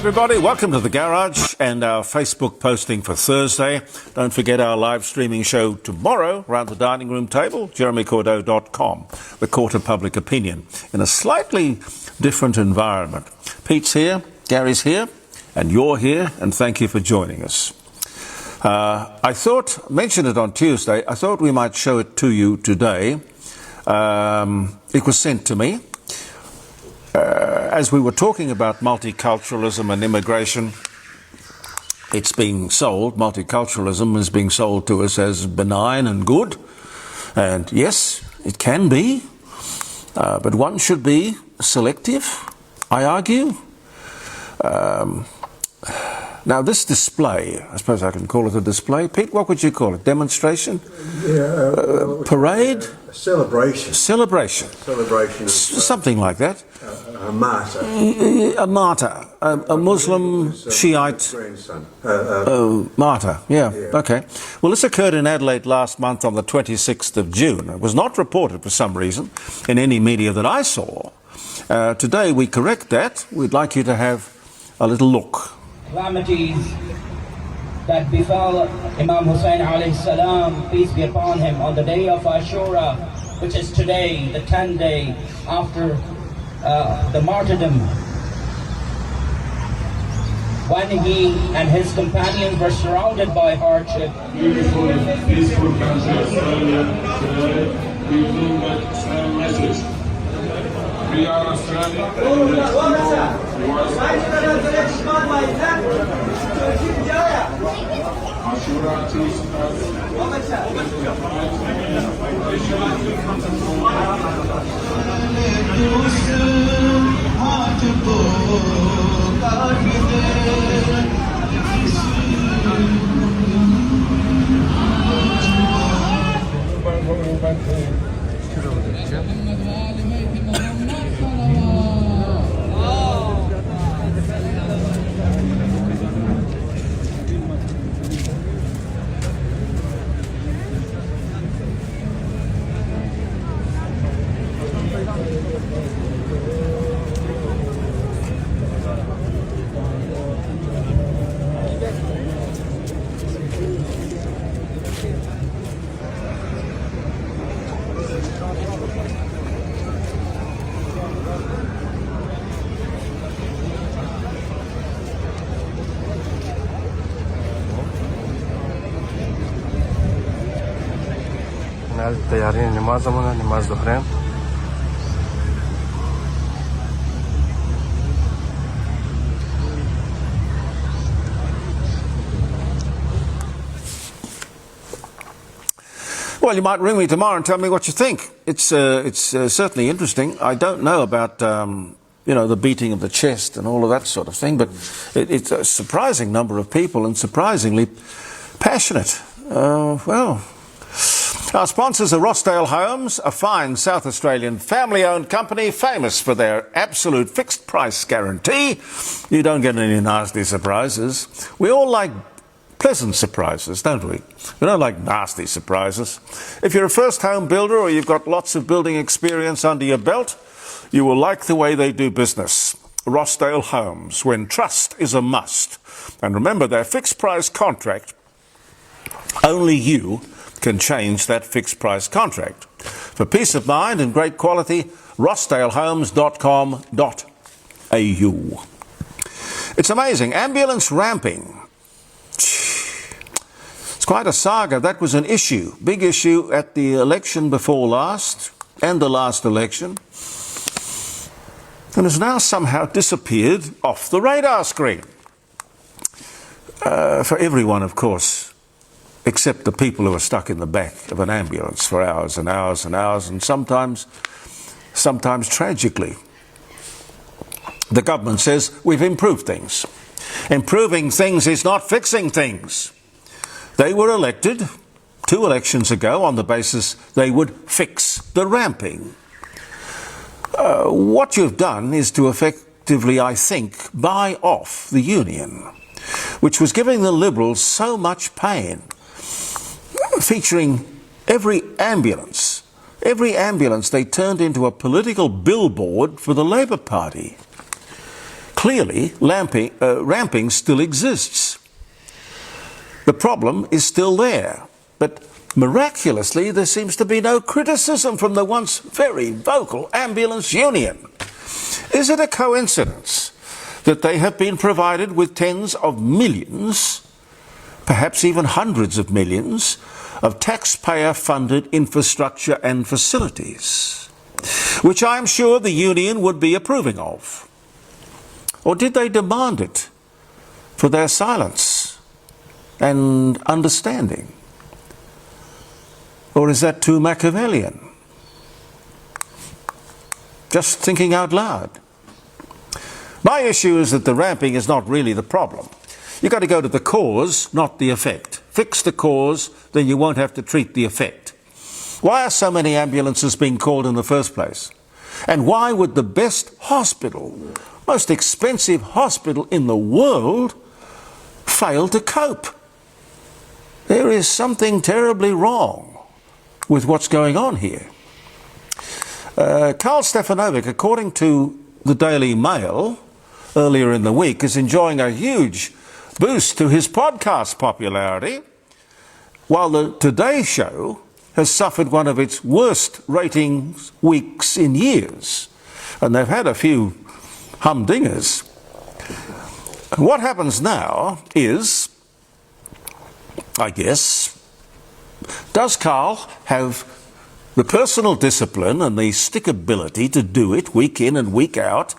everybody, welcome to The Garage and our Facebook posting for Thursday. Don't forget our live streaming show tomorrow around the dining room table, jeremycordeaux.com, the court of public opinion, in a slightly different environment. Pete's here, Gary's here, and you're here, and thank you for joining us. Mentioned it on Tuesday, I thought we might show it to you today. It was sent to me. As we were talking about multiculturalism and immigration, it's being sold, multiculturalism is being sold to us as benign and good. And yes, it can be, but one should be selective, I argue. Now this display, I suppose I can call it a display. Pete, what would you call it? Demonstration? Yeah. Parade? Celebration. Celebration. Celebration. Something like that. A martyr. A martyr. A Muslim Shiite martyr. Yeah, okay. Well, this occurred in Adelaide last month on the 26th of June. It was not reported for some reason in any media that I saw. Today we correct that. We'd like you to have a little look. Calamities that befell Imam Hussein alayhi salam, peace be upon him, on the day of Ashura, which is today, the 10th day after the martyrdom, when he and his companions were surrounded by hardship. Beautiful, peaceful country Australia today, we bring that same message. We are Australia. Ashura teaches تیاری نمازمونه نماز ظهرین Well, you might ring me tomorrow and tell me what you think. It's certainly interesting. I don't know about the beating of the chest and all of that sort of thing, but it's a surprising number of people and surprisingly passionate. Our sponsors are Rossdale Homes, a fine South Australian family-owned company famous for their absolute fixed price guarantee. You don't get any nasty surprises. We all like pleasant surprises, don't we? We don't like nasty surprises. If you're a first home builder or you've got lots of building experience under your belt, you will like the way they do business. Rossdale Homes, when trust is a must. And remember, their fixed price contract, only you can change that fixed price contract. For peace of mind and great quality, rossdalehomes.com.au. It's amazing. Ambulance ramping. It's quite a saga. That was an issue, big issue at the election before last and the last election, and has now somehow disappeared off the radar screen. For everyone, of course, except the people who are stuck in the back of an ambulance for hours and hours and hours, and sometimes tragically. The government says we've improved things. Improving things is not fixing things. They were elected 2 elections ago on the basis they would fix the ramping. What you've done is to effectively, I think, buy off the union, which was giving the Liberals so much pain, featuring every ambulance they turned into a political billboard for the Labor Party. Clearly, ramping still exists. The problem is still there, but miraculously there seems to be no criticism from the once very vocal ambulance union. Is it a coincidence that they have been provided with tens of millions, perhaps even hundreds of millions, of taxpayer-funded infrastructure and facilities, which I am sure the union would be approving of? Or did they demand it for their silence and understanding? Or is that too Machiavellian? Just thinking out loud. My issue is that the ramping is not really the problem. You've got to go to the cause, not the effect. Fix the cause, then you won't have to treat the effect. Why are so many ambulances being called in the first place? And why would the best hospital, most expensive hospital in the world, fail to cope? There is something terribly wrong with what's going on here. Karl Stefanovic, according to the Daily Mail earlier in the week, is enjoying a huge boost to his podcast popularity, while the Today Show has suffered one of its worst ratings weeks in years. And they've had a few humdingers. What happens now is, I guess, does Karl have the personal discipline and the stickability to do it week in and week out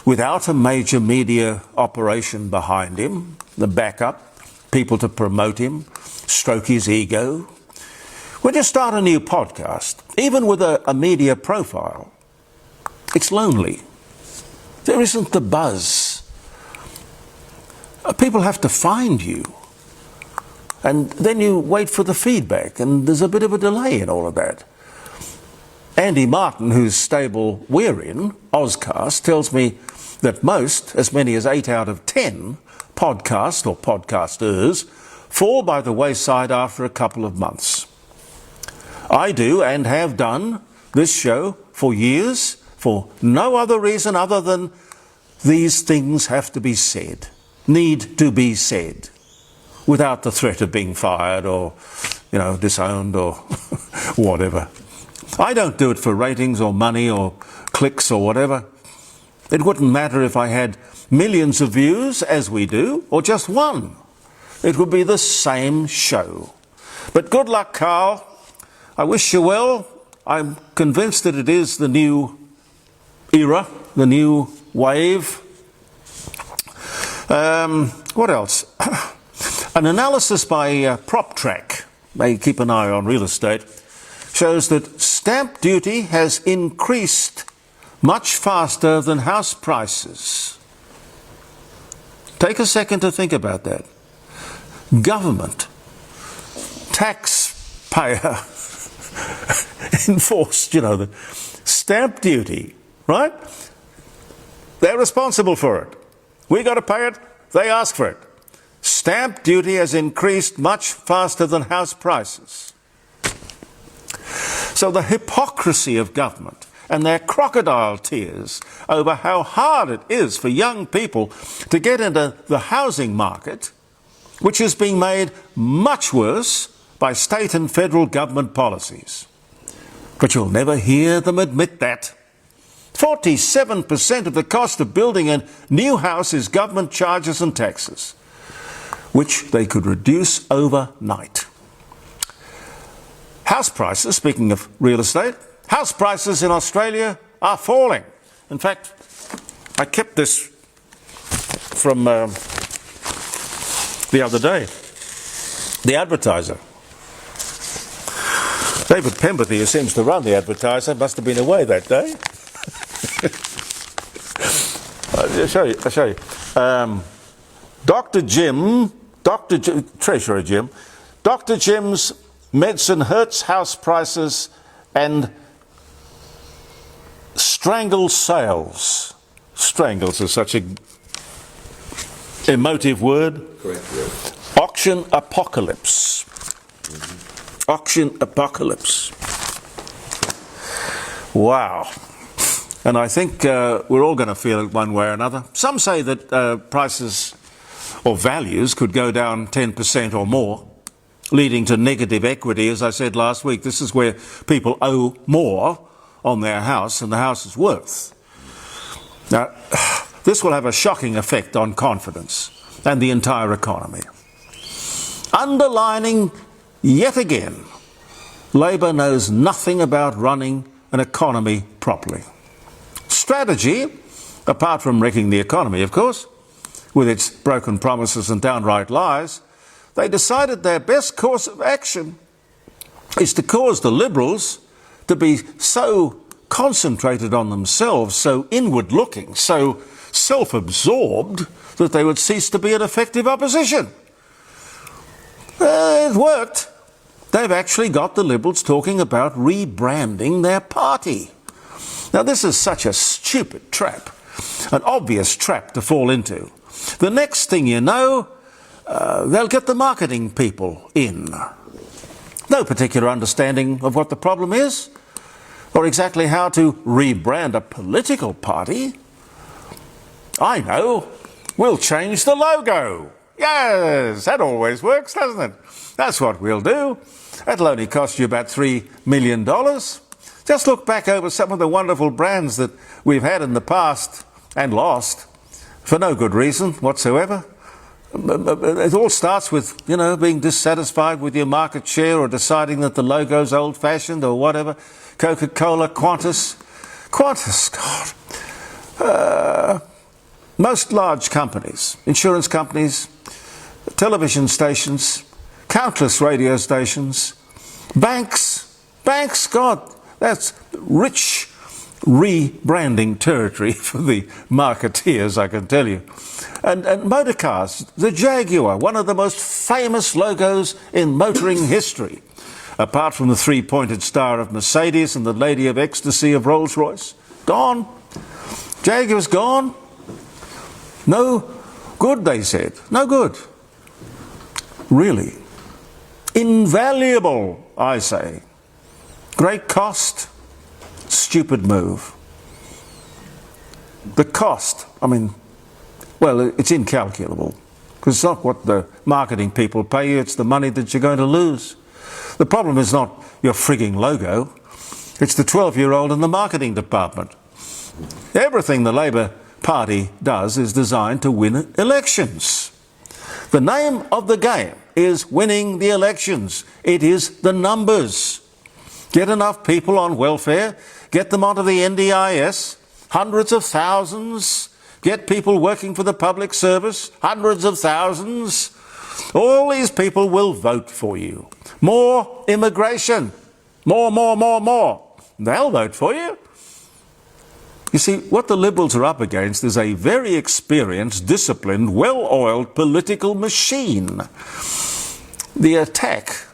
without a major media operation behind him, the backup, people to promote him, stroke his ego? When you start a new podcast, even with a media profile, it's lonely. There isn't the buzz. People have to find you. And then you wait for the feedback, and there's a bit of a delay in all of that. Andy Martin, whose stable we're in, Ozcast, tells me that most, as many as 8 out of 10 podcasts or podcasters, fall by the wayside after a couple of months. I do and have done this show for years for no other reason other than these things have to be said, need to be said, without the threat of being fired or, disowned or whatever. I don't do it for ratings or money or clicks or whatever. It wouldn't matter if I had millions of views, as we do, or just one. It would be the same show. But good luck, Karl. I wish you well. I'm convinced that it is the new era, the new wave. What else? An analysis by PropTrack, they keep an eye on real estate, shows that stamp duty has increased much faster than house prices. Take a second to think about that. Government, taxpayer enforced, the stamp duty, right? They're responsible for it. We got to pay it, they ask for it. Stamp duty has increased much faster than house prices. So the hypocrisy of government and their crocodile tears over how hard it is for young people to get into the housing market, which is being made much worse by state and federal government policies. But you'll never hear them admit that. 47% of the cost of building a new house is government charges and taxes, which they could reduce overnight. House prices, speaking of real estate, house prices in Australia are falling. In fact, I kept this from the other day. The Advertiser. David Pemberthy, who seems to run the Advertiser, must have been away that day. I'll show you. Treasurer Jim, Dr. Jim's medicine hurts house prices and strangles sales. Strangles is such a emotive word. Correct, yeah. Auction apocalypse. Auction apocalypse. Wow. And I think we're all going to feel it one way or another. Some say that prices or values could go down 10% or more, leading to negative equity. As I said last week, this is where people owe more on their house than the house is worth. Now, this will have a shocking effect on confidence and the entire economy. Underlining yet again, Labor knows nothing about running an economy properly. Strategy, apart from wrecking the economy, of course, with its broken promises and downright lies, they decided their best course of action is to cause the Liberals to be so concentrated on themselves, so inward-looking, so self-absorbed, that they would cease to be an effective opposition. It worked. They've actually got the Liberals talking about rebranding their party. Now, this is such a stupid trap, an obvious trap to fall into. The next thing you know, they'll get the marketing people in. No particular understanding of what the problem is, or exactly how to rebrand a political party. I know, we'll change the logo. Yes, that always works, doesn't it? That's what we'll do. That'll only cost you about $3 million. Just look back over some of the wonderful brands that we've had in the past and lost for no good reason whatsoever. It all starts with, being dissatisfied with your market share or deciding that the logo's old-fashioned or whatever. Coca-Cola, Qantas, God. Most large companies, insurance companies, television stations, countless radio stations, banks, God, that's rich rebranding territory for the marketeers, I can tell you. And motor cars, the Jaguar, one of the most famous logos in motoring history, apart from the three-pointed star of Mercedes and the Lady of Ecstasy of Rolls-Royce. Gone. Jaguar's gone. No good, they said. No good. Really. Invaluable, I say. Great cost, stupid move. The cost, it's incalculable, because it's not what the marketing people pay you, it's the money that you're going to lose. The problem is not your frigging logo, it's the 12-year-old in the marketing department. Everything the Labor Party does is designed to win elections. The name of the game is winning the elections. It is the numbers. Get enough people on welfare, get them onto the NDIS, hundreds of thousands, get people working for the public service, hundreds of thousands. All these people will vote for you. More immigration, more. They'll vote for you. You see, what the Liberals are up against is a very experienced, disciplined, well-oiled political machine. The attack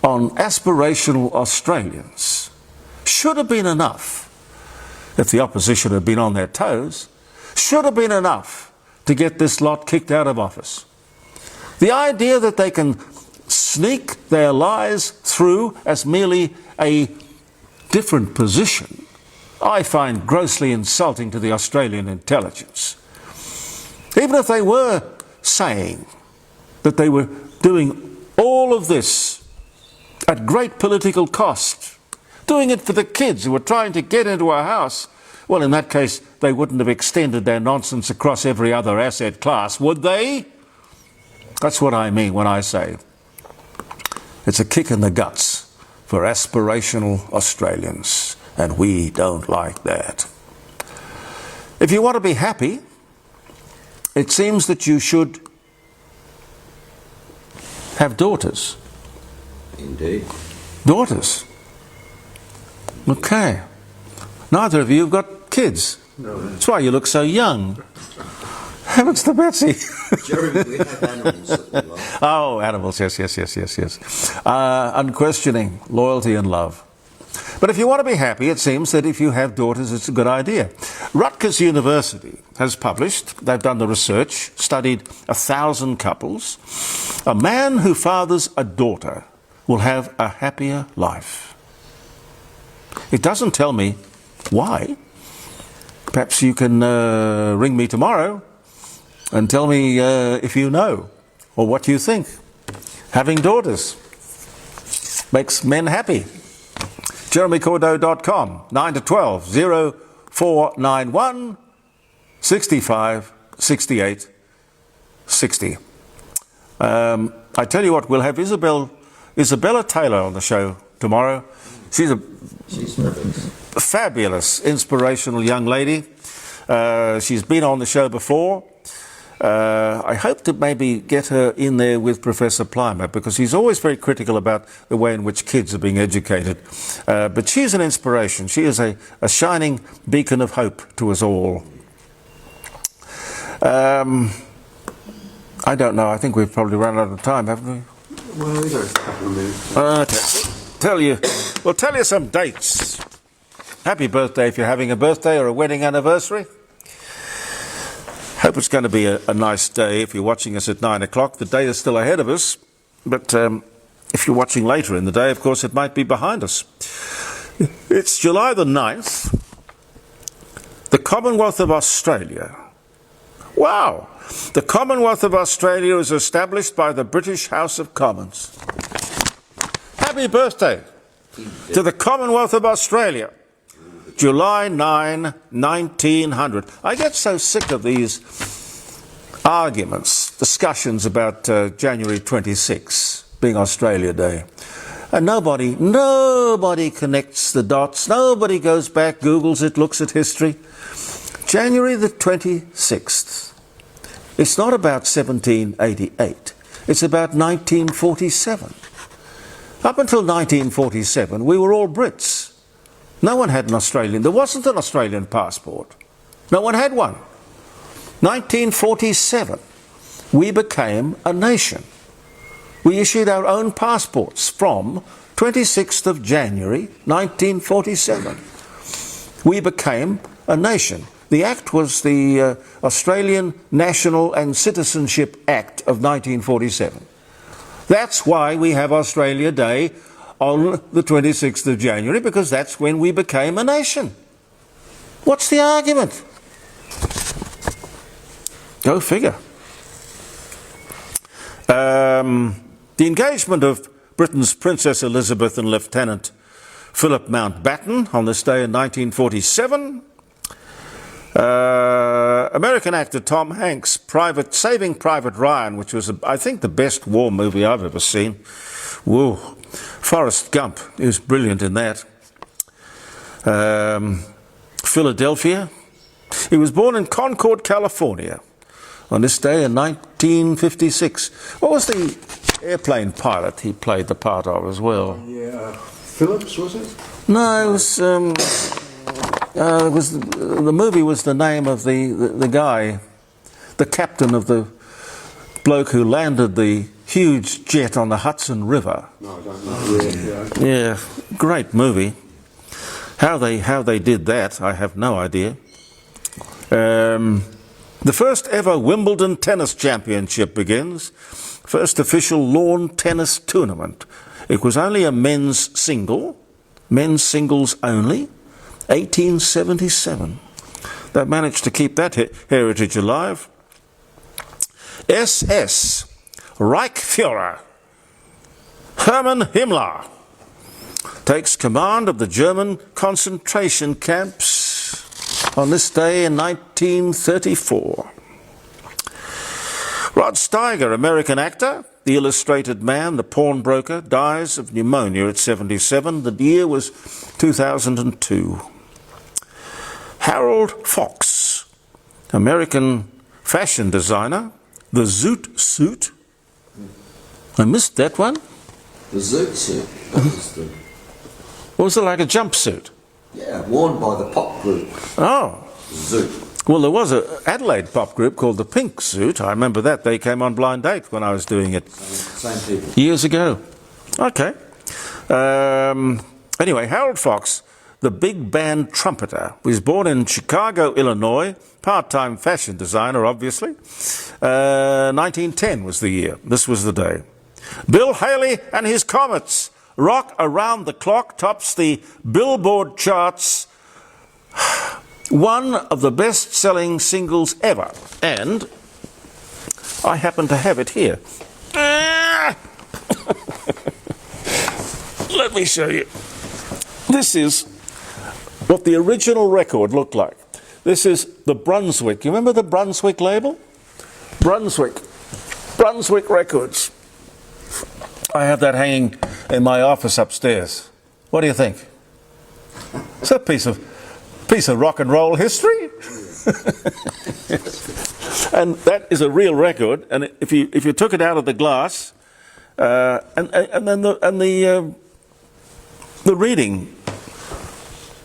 on aspirational Australians should have been enough, if the opposition had been on their toes, should have been enough to get this lot kicked out of office. The idea that they can sneak their lies through as merely a different position, I find grossly insulting to the Australian intelligence. Even if they were saying that they were doing all of this at great political cost, doing it for the kids who were trying to get into a house, well, in that case, they wouldn't have extended their nonsense across every other asset class, would they? That's what I mean when I say it's a kick in the guts for aspirational Australians, and we don't like that. If you want to be happy, it seems that you should have daughters. Indeed. Daughters. Okay. Neither of you have got kids. No. That's why you look so young. Heavens to Betsy. Jeremy, we have animals that we love. Oh, animals, yes. Unquestioning loyalty and love. But if you want to be happy, it seems that if you have daughters, it's a good idea. Rutgers University has published, they've done the research, studied 1,000 couples. A man who fathers a daughter will have a happier life. It doesn't tell me why. Perhaps you can ring me tomorrow and tell me if you know or what you think. Having daughters makes men happy. JeremyCordeaux.com, 9 to 12, 0491 65 68 60. I tell you what, we'll have Isabella Taylor on the show tomorrow. She's a fabulous, inspirational young lady. She's been on the show before. I hope to maybe get her in there with Professor Plimer, because he's always very critical about the way in which kids are being educated. But she's an inspiration. She is a shining beacon of hope to us all. I don't know. I think we've probably run out of time, haven't we? Well, we've got a couple of minutes. Okay. We'll tell you some dates. Happy birthday if you're having a birthday or a wedding anniversary. Hope it's going to be a nice day if you're watching us at 9 o'clock. The day is still ahead of us, but if you're watching later in the day, of course, it might be behind us. It's July the 9th. The Commonwealth of Australia. Wow! The Commonwealth of Australia is established by the British House of Commons. Happy birthday to the Commonwealth of Australia. July 9, 1900. I get so sick of these arguments, discussions about January 26 being Australia Day. And nobody connects the dots. Nobody goes back, Googles it, looks at history. January the 26th. It's not about 1788. It's about 1947. Up until 1947, we were all Brits. No one had an Australian. There wasn't an Australian passport. No one had one. 1947, we became a nation. We issued our own passports from 26th of January 1947. We became a nation. The act was the Australian National and Citizenship Act of 1947. That's why we have Australia Day on the 26th of January, because that's when we became a nation. What's the argument? Go figure. The engagement of Britain's Princess Elizabeth and Lieutenant Philip Mountbatten on this day in 1947. American actor Tom Hanks, Saving Private Ryan, which was, I think, the best war movie I've ever seen. Whoa. Forrest Gump, he was brilliant in that. Philadelphia. He was born in Concord, California on this day in 1956. What was the airplane pilot he played the part of as well? Yeah, Phillips, was it? No, it was the movie was the name of the guy, the captain of the bloke who landed the huge jet on the Hudson River. No, I don't know. Yeah, great movie. How they did that, I have no idea. The first ever Wimbledon Tennis Championship begins. First official lawn tennis tournament. It was only a men's singles only. 1877. They managed to keep that heritage alive. SS Reichsführer Hermann Himmler takes command of the German concentration camps on this day in 1934. Rod Steiger, American actor, the illustrated man, the pawnbroker, dies of pneumonia at 77. The year was 2002. Harold Fox, American fashion designer, the Zoot suit. I missed that one. The Zoot suit. Was it like a jumpsuit? Yeah, worn by the pop group. Oh. Zoot. Well, there was an Adelaide pop group called the Pink Suit. I remember that. They came on Blind Date when I was doing it. Same people. Years ago. Okay. Anyway, Harold Fox, the big band trumpeter, was born in Chicago, Illinois, part-time fashion designer, obviously. 1910 was the year. This was the day. Bill Haley and his Comets. Rock Around the Clock tops the Billboard charts one of the best-selling singles ever. And I happen to have it here. Let me show you. This is what the original record looked like. This is the Brunswick. You remember the Brunswick label? Brunswick Records. I have that hanging in my office upstairs. What do you think? It's a piece of rock and roll history. And that is a real record. And if you took it out of the glass, and then the reading,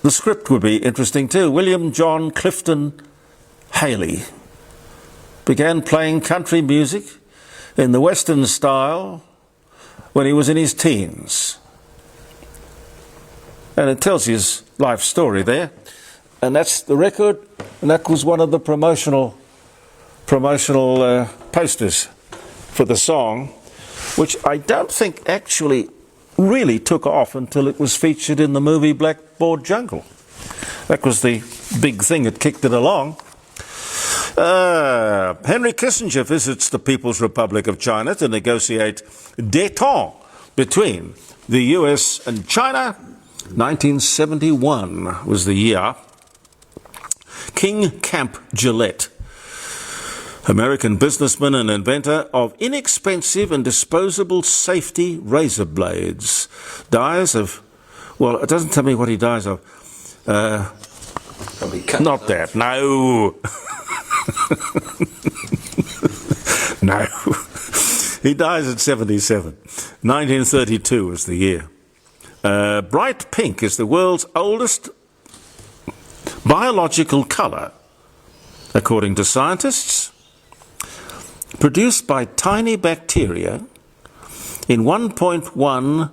the script would be interesting too. William John Clifton Haley began playing country music in the Western style when he was in his teens. And it tells you his life story there. And that's the record, and that was one of the promotional posters for the song, which I don't think actually really took off until it was featured in the movie Blackboard Jungle. That was the big thing that kicked it along. Henry Kissinger visits the People's Republic of China to negotiate détente between the US and China. 1971 was the year. King Camp Gillette, American businessman and inventor of inexpensive and disposable safety razor blades, dies of, well, it doesn't tell me what he dies of. Not that, no. No. He dies at 77. 1932 was the year. Bright pink is the world's oldest biological colour, according to scientists. Produced by tiny bacteria in 1.1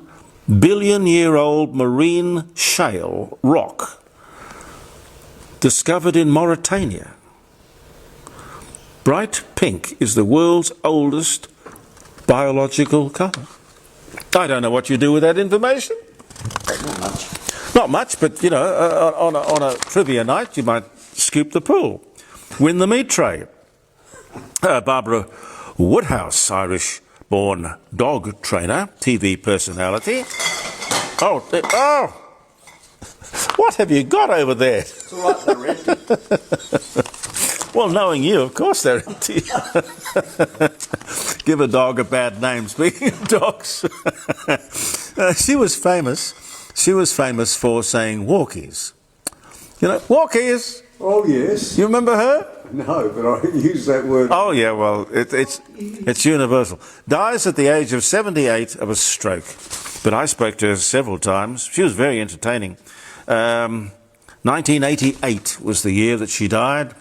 billion-year-old marine shale rock discovered in Mauritania. Bright pink is the world's oldest biological colour. I don't know what you do with that information. Not much. Not much, but, you know, on a trivia night, you might scoop the pool, win the meat tray. Barbara Woodhouse, Irish-born dog trainer, TV personality. Oh, what have you got over there? It's all right, they're empty. Well, knowing you, of course they're empty. Give a dog a bad name. Speaking of dogs, she was famous. She was famous for saying walkies. You know, walkies. Oh, yes. You remember her? No, but I use that word. Oh, yeah, well, it's universal. Dies at the age of 78 of a stroke. But I spoke to her several times. She was very entertaining. 1988 was the year that she died.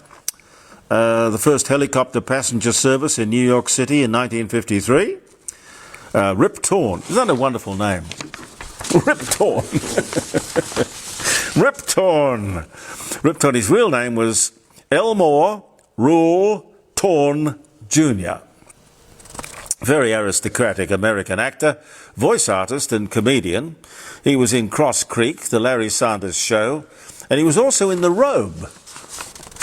The first helicopter passenger service in New York City in 1953. Rip Torn. Isn't that a wonderful name? Rip Torn. Rip Torn. Rip Torn. His real name was Elmore Rule Torn Jr. Very aristocratic American actor, voice artist and comedian. He was in Cross Creek, the Larry Sanders Show, and he was also in The Robe.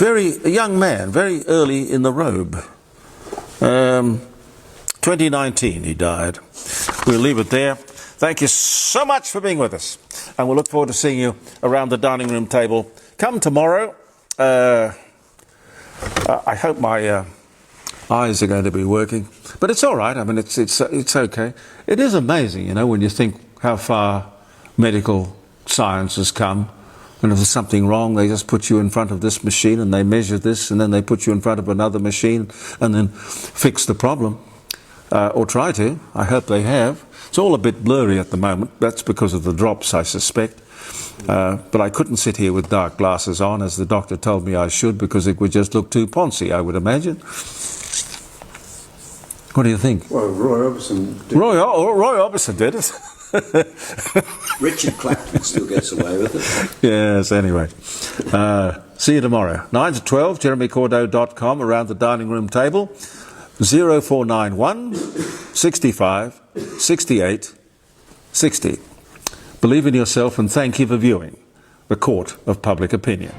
A young man, very early in The Robe. 2019 he died. We'll leave it there. Thank you so much for being with us, and we'll look forward to seeing you around the dining room table. Come tomorrow. I hope my eyes are going to be working, but it's all right. I mean, it's okay. It is amazing, you know, when you think how far medical science has come. And if there's something wrong, they just put you in front of this machine and they measure this, and then they put you in front of another machine and then fix the problem. Or try to. I hope they have. It's all a bit blurry at the moment. That's because of the drops, I suspect. But I couldn't sit here with dark glasses on, as the doctor told me I should, because it would just look too poncy, I would imagine. What do you think? Well, Roy Orbison did. Roy Orbison did it. Richard Clapton still gets away with it. Yes, anyway. See you tomorrow. 9 to 12, jeremycordeaux.com, around the dining room table. 0491 65 68 60. Believe in yourself, and thank you for viewing The Court of Public Opinion.